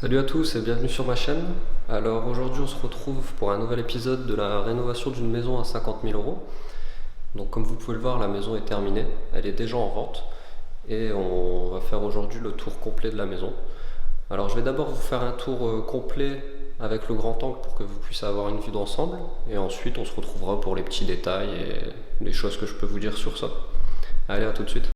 Salut à tous et bienvenue sur ma chaîne. Alors aujourd'hui on se retrouve pour un nouvel épisode de la rénovation d'une maison à 50 000 euros. Donc comme vous pouvez le voir, la maison est terminée, elle est déjà en vente et on va faire aujourd'hui le tour complet de la maison. Alors je vais d'abord vous faire un tour complet avec le grand angle pour que vous puissiez avoir une vue d'ensemble et ensuite on se retrouvera pour les petits détails et les choses que je peux vous dire sur ça. Allez, à tout de suite.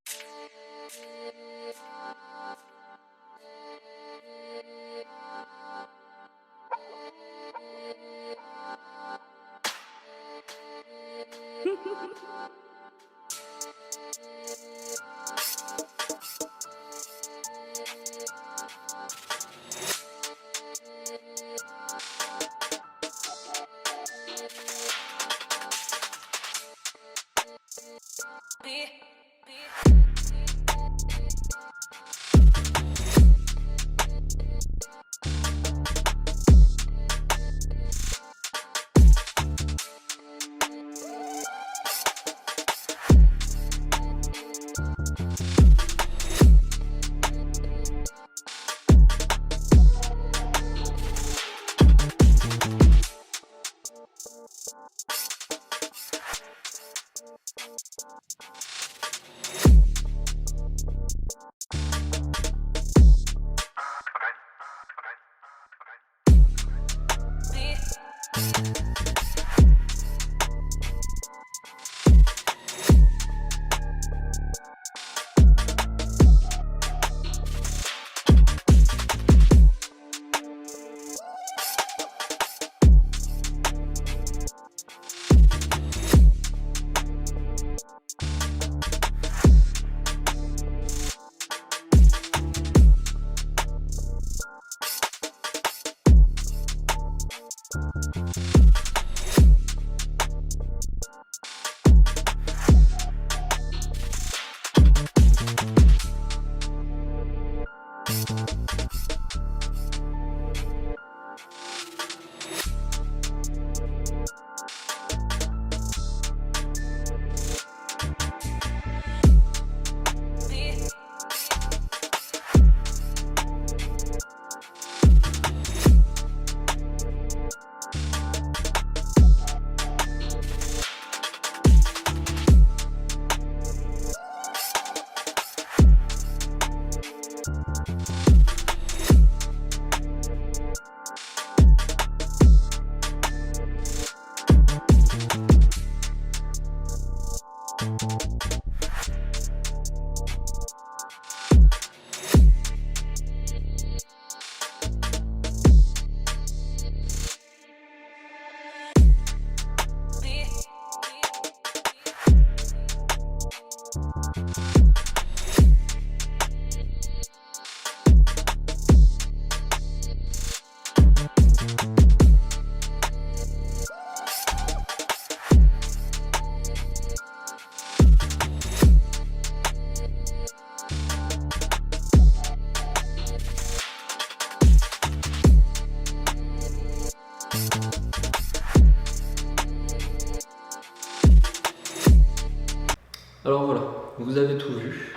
Alors voilà, vous avez tout vu.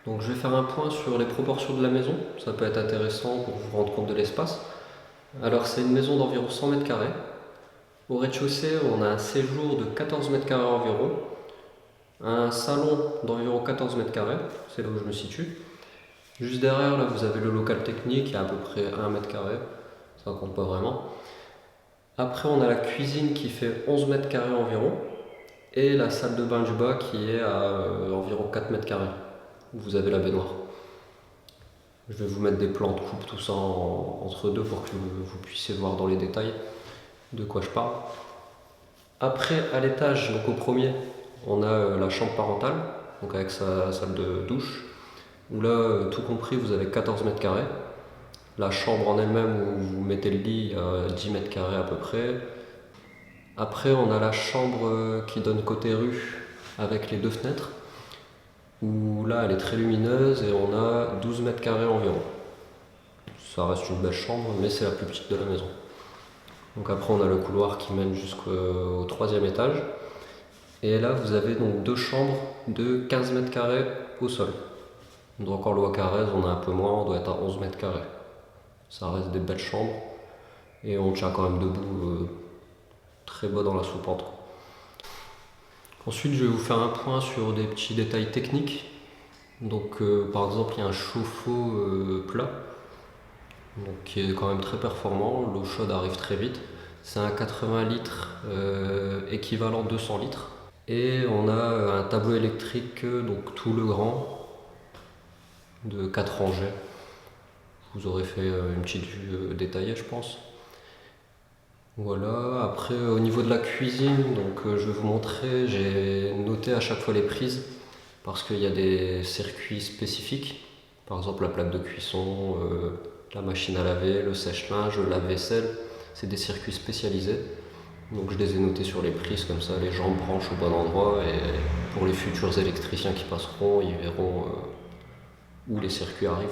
Donc je vais faire un point sur les proportions de la maison, ça peut être intéressant pour vous rendre compte de l'espace. Alors c'est une maison d'environ 100 mètres carrés. Au rez-de-chaussée, on a un séjour de 14 mètres carrés environ, un salon d'environ 14 mètres carrés, c'est là où je me situe. Juste derrière, là, vous avez le local technique, il y a à peu près 1 mètre carré, ça compte pas vraiment. Après, on a la cuisine qui fait 11 mètres carrés environ, et la salle de bain du bas qui est à environ 4 mètres carrés, où vous avez la baignoire. Je vais vous mettre des plans de coupe, tout ça entre deux pour que vous puissiez voir dans les détails de quoi je parle. Après, à l'étage, donc au premier, on a la chambre parentale, donc avec sa salle de douche, où là, tout compris, vous avez 14 mètres carrés. La chambre en elle-même où vous mettez le lit, 10 mètres carrés à peu près. Après, on a la chambre qui donne côté rue avec les deux fenêtres, où là, elle est très lumineuse et on a 12 mètres carrés environ. Ça reste une belle chambre, mais c'est la plus petite de la maison. Donc après, on a le couloir qui mène jusqu'au troisième étage. Et là, vous avez donc deux chambres de 15 mètres carrés au sol. Donc encore le Carrez, on a un peu moins, on doit être à 11 mètres carrés. Ça reste des belles chambres et on tient quand même debout très bas dans la soupente. Ensuite, je vais vous faire un point sur des petits détails techniques. Donc, par exemple, il y a un chauffe-eau plat, donc, qui est quand même très performant. L'eau chaude arrive très vite. C'est un 80 litres équivalent 200 litres. Et on a un tableau électrique, donc tout le grand, de 4 rangées. Vous aurez fait une petite vue détaillée, je pense. Voilà, après au niveau de la cuisine, donc je vais vous montrer, j'ai noté à chaque fois les prises parce qu'il y a des circuits spécifiques, par exemple la plaque de cuisson, la machine à laver, le sèche-linge, le lave-vaisselle, c'est des circuits spécialisés. Donc je les ai notés sur les prises, comme ça les gens branchent au bon endroit et pour les futurs électriciens qui passeront, ils verront où les circuits arrivent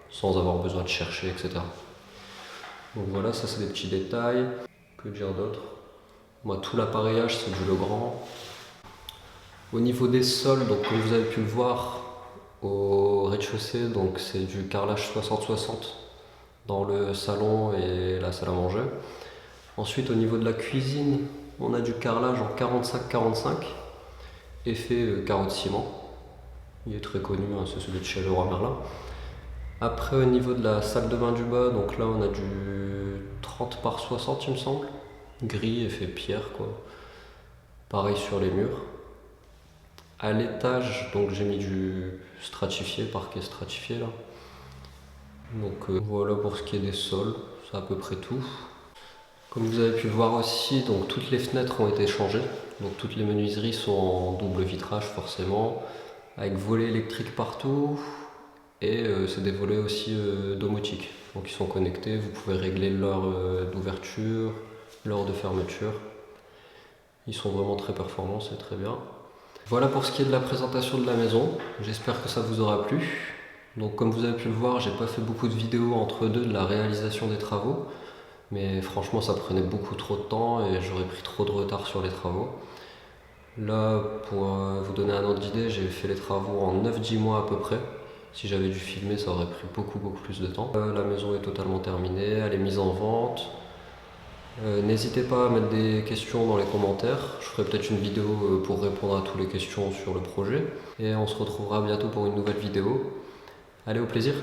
sans avoir besoin de chercher, etc. Donc voilà, ça c'est des petits détails. Que dire d'autre? Moi, tout l'appareillage, c'est du Legrand. Au niveau des sols, donc comme vous avez pu le voir, au rez-de-chaussée, donc c'est du carrelage 60-60 dans le salon et la salle à manger. Ensuite, au niveau de la cuisine, on a du carrelage en 45-45, effet carreau de ciment. Il est très connu, hein, c'est celui de chez Leroy Merlin. Après, au niveau de la salle de bain du bas, donc là on a du 30 par 60, il me semble. Gris, effet pierre, quoi. Pareil sur les murs. À l'étage, donc j'ai mis du stratifié, parquet stratifié là. Donc voilà pour ce qui est des sols, c'est à peu près tout. Comme vous avez pu le voir aussi, donc toutes les fenêtres ont été changées. Donc toutes les menuiseries sont en double vitrage forcément, avec volets électriques partout. Et c'est des volets aussi domotiques. Donc ils sont connectés, vous pouvez régler l'heure d'ouverture, l'heure de fermeture. Ils sont vraiment très performants, c'est très bien. Voilà pour ce qui est de la présentation de la maison. J'espère que ça vous aura plu. Donc comme vous avez pu le voir, j'ai pas fait beaucoup de vidéos entre deux de la réalisation des travaux. Mais franchement ça prenait beaucoup trop de temps et j'aurais pris trop de retard sur les travaux. Là, pour vous donner un ordre d'idée, j'ai fait les travaux en 9-10 mois à peu près. Si j'avais dû filmer, ça aurait pris beaucoup plus de temps. La maison est totalement terminée, elle est mise en vente. N'hésitez pas à mettre des questions dans les commentaires. Je ferai peut-être une vidéo pour répondre à toutes les questions sur le projet. Et on se retrouvera bientôt pour une nouvelle vidéo. Allez, au plaisir!